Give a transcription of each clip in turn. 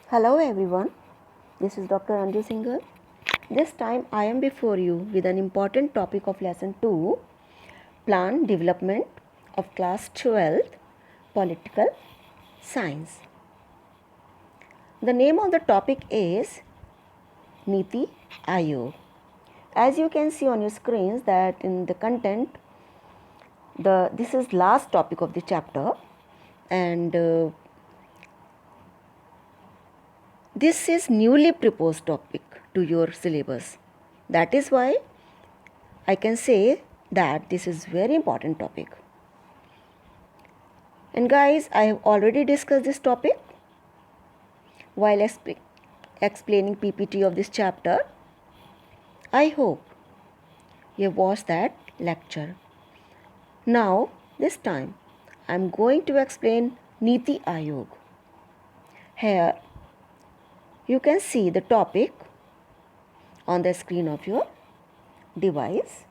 Hello everyone, this is Dr. Anju Singhal. This time I am before you with an important topic of lesson 2, Plan Development of class 12th Political Science. The name of the topic is Niti Aayog. As you can see on your screens that in the content, this is last topic of the chapter and this is newly proposed topic to your syllabus. That is why I can say that this is very important topic. And guys, I have already discussed this topic while explaining PPT of this chapter. I hope you have watched that lecture. Now, this time, I am going to explain Niti Aayog. Here, you can see the topic on the screen of your device.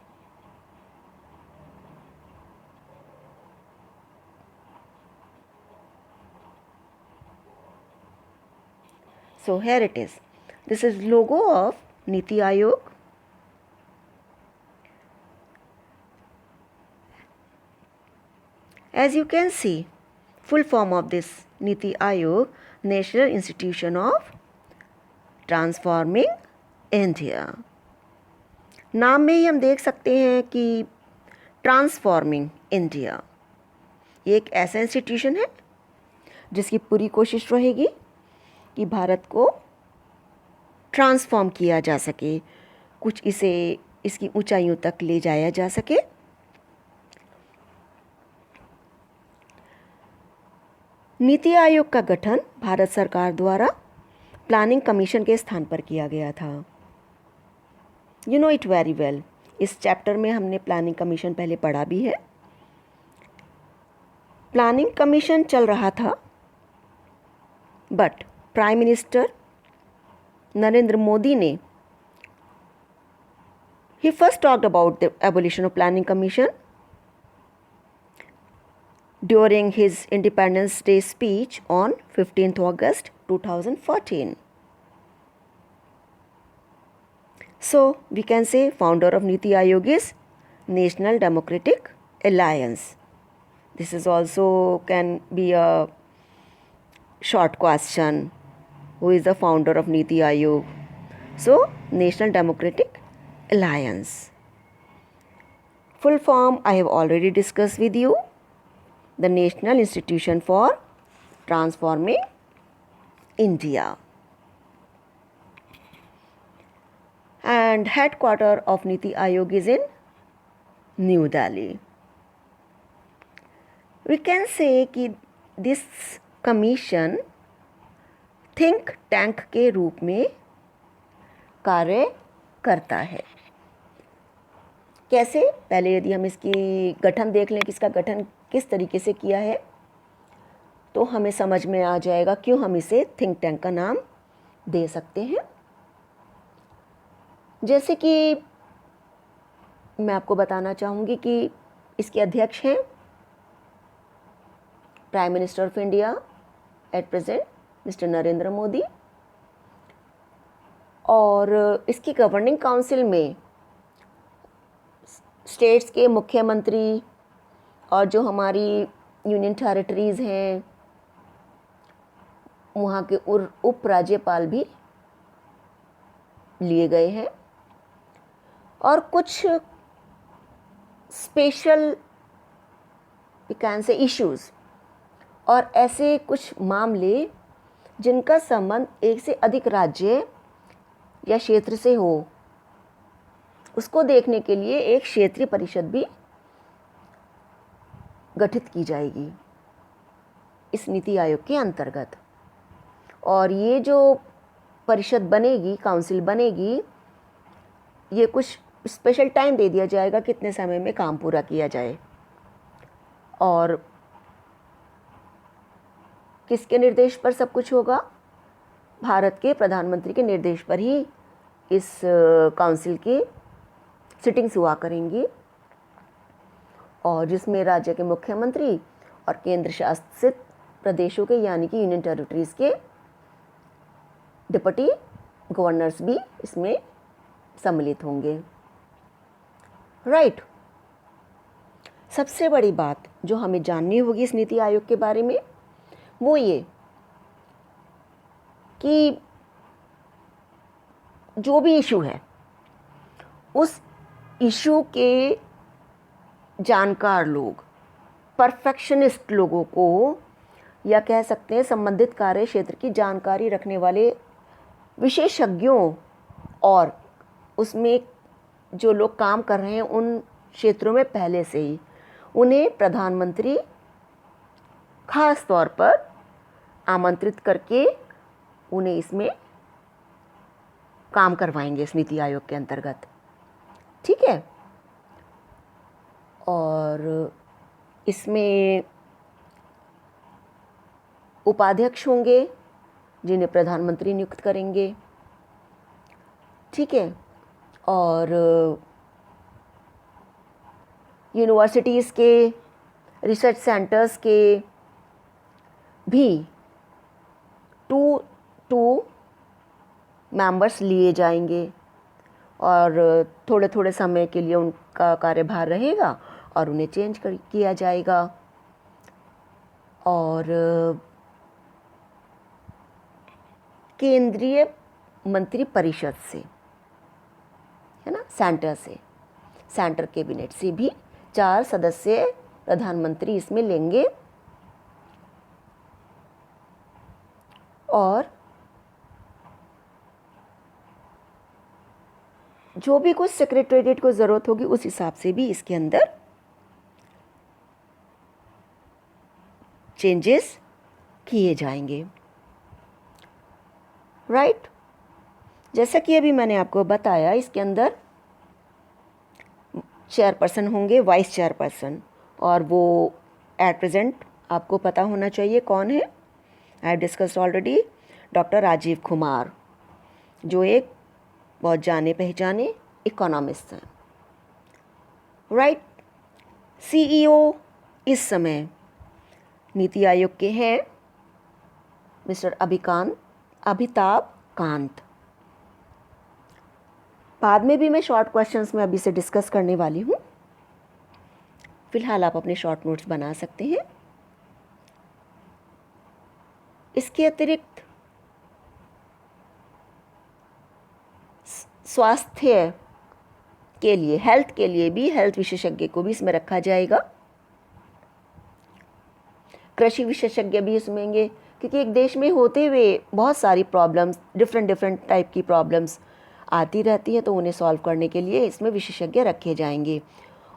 So here it is. This is logo of Niti Aayog. As you can see, full form of this Niti Aayog, National Institution of Transforming India. नाम में ही हम देख सकते हैं कि transforming India, ये एक ऐसा इंस्टीट्यूशन है जिसकी पूरी कोशिश रहेगी कि भारत को ट्रांसफॉर्म किया जा सके, कुछ इसे इसकी ऊंचाइयों तक ले जाया जा सके। नीति आयोग का गठन भारत सरकार द्वारा प्लानिंग कमीशन के स्थान पर किया गया था। You know it very well. इस चैप्टर में हमने प्लानिंग कमीशन पहले पढ़ा भी है। प्लानिंग कमीशन चल रहा था, but prime minister Narendra Modi ने ही first talked about the abolition of planning commission during his Independence Day speech on 15th August 2014. So we can say founder of Niti Aayog is National Democratic Alliance. This is also can be a short question. Who is the founder of Niti Aayog? So National Democratic Alliance. Full form I have already discussed with you. The National Institution for Transforming India. And headquarters of Niti Aayog is in New Delhi. We can say कि this commission think tank के रूप में कार्य करता है। कैसे? पहले यदि हम इसकी गठन देख लें कि इसका गठन किस तरीके से किया है, तो हमें समझ में आ जाएगा क्यों हम इसे थिंक टैंक का नाम दे सकते हैं। जैसे कि मैं आपको बताना चाहूँगी कि इसके अध्यक्ष हैं prime minister of India at present mister Narendra Modi, और इसकी गवर्निंग काउंसिल में स्टेट्स के मुख्यमंत्री और जो हमारी यूनियन टेरिटरीज़ हैं वहाँ के उप राज्यपाल भी लिए गए हैं, और कुछ special we can say issues और ऐसे कुछ मामले जिनका संबंध एक से अधिक राज्य या क्षेत्र से हो, उसको देखने के लिए एक क्षेत्रीय परिषद भी गठित की जाएगी इस नीति आयोग के अंतर्गत। और ये जो परिषद बनेगी, काउंसिल बनेगी, ये कुछ स्पेशल टाइम दे दिया जाएगा कितने समय में काम पूरा किया जाए, और किसके निर्देश पर सब कुछ होगा? भारत के प्रधानमंत्री के निर्देश पर ही इस काउंसिल की सिटिंग्स हुआ करेंगी, और जिसमें राज्य के मुख्यमंत्री और केंद्र शासित प्रदेशों के यानी कि यूनियन टेरिटरीज़ के डिप्टी गवर्नर्स भी इसमें सम्मिलित होंगे। राइट। सबसे बड़ी बात जो हमें जाननी होगी इस नीति आयोग के बारे में वो ये कि जो भी इशू है उस इशू के जानकार लोग, परफेक्शनिस्ट लोगों को, या कह सकते हैं संबंधित कार्य क्षेत्र की जानकारी रखने वाले विशेषज्ञों, और उसमें जो लोग काम कर रहे हैं उन क्षेत्रों में पहले से ही, उन्हें प्रधानमंत्री खास तौर पर आमंत्रित करके उन्हें इसमें काम करवाएंगे इस नीति आयोग के अंतर्गत। ठीक है। और इसमें उपाध्यक्ष होंगे जिन्हें प्रधानमंत्री नियुक्त करेंगे। ठीक है। और यूनिवर्सिटीज़ के, रिसर्च सेंटर्स के भी 2 मेंबर्स लिए जाएंगे और थोड़े थोड़े समय के लिए उनका कार्यभार रहेगा और उन्हें चेंज किया जाएगा। और केंद्रीय मंत्री परिषद से, है ना, सेंटर कैबिनेट से भी 4 सदस्य प्रधानमंत्री इसमें लेंगे। और जो भी कुछ सेक्रेटेरिएट को ज़रूरत होगी उस हिसाब से भी इसके अंदर चेंजेस किए जाएंगे। राइट। जैसा कि अभी मैंने आपको बताया, इसके अंदर चेयरपर्सन होंगे, वाइस चेयरपर्सन, और वो एट प्रेजेंट आपको पता होना चाहिए कौन है। I have discussed already, doctor Rajeev Kumar, जो एक बहुत जाने पहचाने इकोनॉमिस्ट हैं। राइट। सीईओ इस समय नीति आयोग के हैं मिस्टर अमिताभ कांत। बाद में भी मैं शॉर्ट क्वेश्चंस में अभी से डिस्कस करने वाली हूँ। फिलहाल आप अपने शॉर्ट नोट्स बना सकते हैं। इसके अतिरिक्त स्वास्थ्य के लिए, हेल्थ के लिए भी हेल्थ विशेषज्ञ को भी इसमें रखा जाएगा। कृषि विशेषज्ञ भी इसमें होंगे, क्योंकि एक देश में होते हुए बहुत सारी प्रॉब्लम्स, डिफरेंट टाइप की प्रॉब्लम्स आती रहती हैं, तो उन्हें सॉल्व करने के लिए इसमें विशेषज्ञ रखे जाएंगे।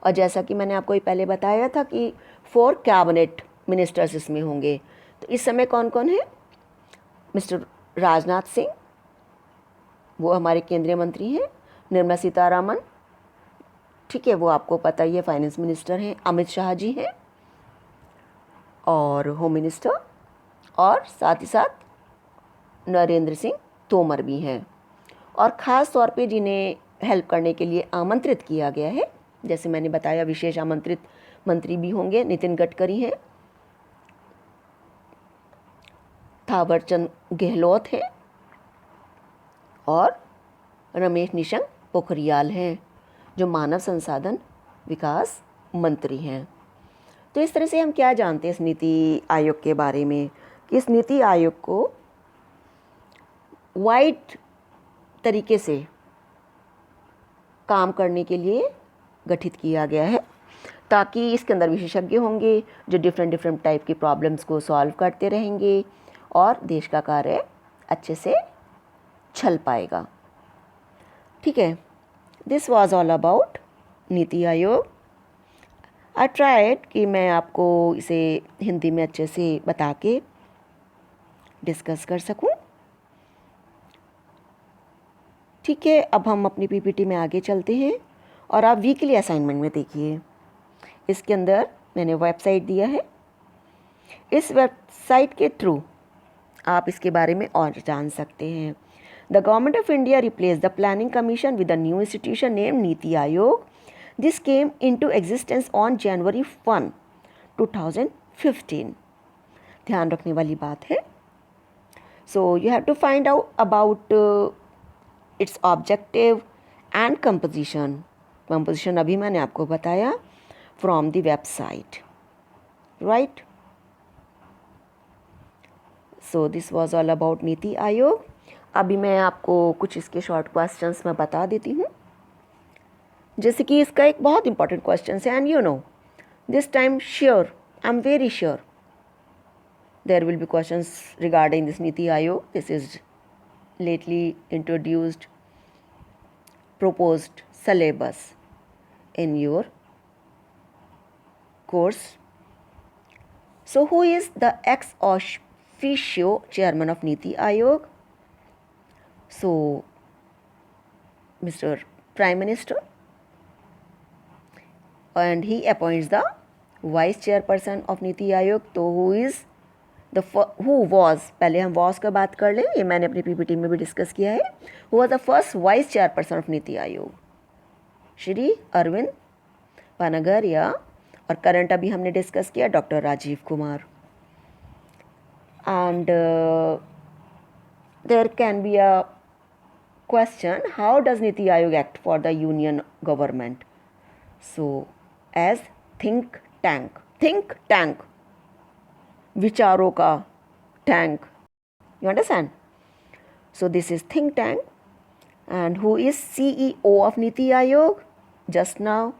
और जैसा कि मैंने आपको पहले बताया था कि 4 कैबिनेट मिनिस्टर्स इसमें होंगे। तो इस समय कौन कौन है? मिस्टर राजनाथ सिंह, वो हमारे केंद्रीय मंत्री हैं। निर्मला सीतारामन, ठीक है, वो आपको पता ही है, फाइनेंस मिनिस्टर हैं। अमित शाह जी हैं और होम मिनिस्टर, और साथ ही साथ नरेंद्र सिंह तोमर भी हैं। और ख़ास तौर पे जिन्हें हेल्प करने के लिए आमंत्रित किया गया है, जैसे मैंने बताया, विशेष आमंत्रित मंत्री भी होंगे। नितिन गडकरी हैं, थावरचंद गहलोत हैं और रमेश निशंक पोखरियाल हैं, जो मानव संसाधन विकास मंत्री हैं। तो इस तरह से हम क्या जानते हैं इस नीति आयोग के बारे में, कि इस नीति आयोग को वाइड तरीके से काम करने के लिए गठित किया गया है, ताकि इसके अंदर विशेषज्ञ होंगे जो डिफरेंट टाइप की प्रॉब्लम्स को सॉल्व करते रहेंगे और देश का कार्य अच्छे से चल पाएगा। ठीक है। This was all about NITI Aayog. I tried कि मैं आपको इसे हिंदी में अच्छे से बता के डिस्कस कर सकूं। ठीक है, अब हम अपनी पीपीटी में आगे चलते हैं और आप वीकली असाइनमेंट में देखिए। इसके अंदर मैंने वेबसाइट दिया है। इस वेबसाइट के थ्रू आप इसके बारे में और जान सकते हैं। The government of India replace the planning commission with a new institution name NITI Aayog. This came into existence on January 1, 2015। ध्यान रखने वाली बात है, So you have to find out about its objective and composition. Composition अभी मैंने आपको बताया from the website, right? So this was all about NITI Aayog. अभी मैं आपको कुछ इसके शॉर्ट क्वेश्चंस में बता देती हूँ. जैसे कि इसका एक बहुत इंपॉर्टेंट क्वेश्चन है, and you know this time sure, I am very sure there will be questions regarding this Niti Aayog. This is lately introduced proposed syllabus in your course. So who is the ex officio chairman of Niti Aayog? So Mr. Prime Minister, and he appoints the vice chairperson of Niti Aayog. तो who is who was, पहले हम was का बात कर लें, ये मैंने अपनी पीपीटी में भी डिस्कस किया है. Who was the first vice chairperson of NITI Aayog? Shri Arvind पानागरिया. और करंट अभी हमने डिस्कस किया doctor Rajeev Kumar. And there can be a question, how does NITI Aayog act for the union government? So as think tank, विचारों का tank. You understand? So this is think tank. And who is CEO of Niti Aayog? Just now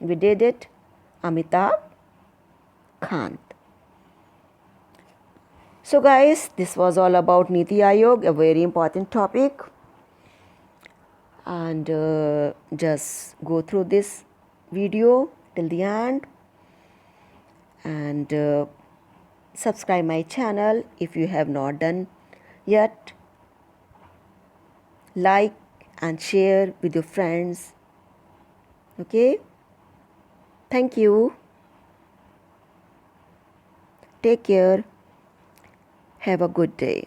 we did it, Amitabh Kant. So guys, this was all about Niti Aayog, a very important topic. And just go through this video till the end. And subscribe my channel if you have not done yet. Like and share with your friends. Okay? Thank you. Take care. Have a good day.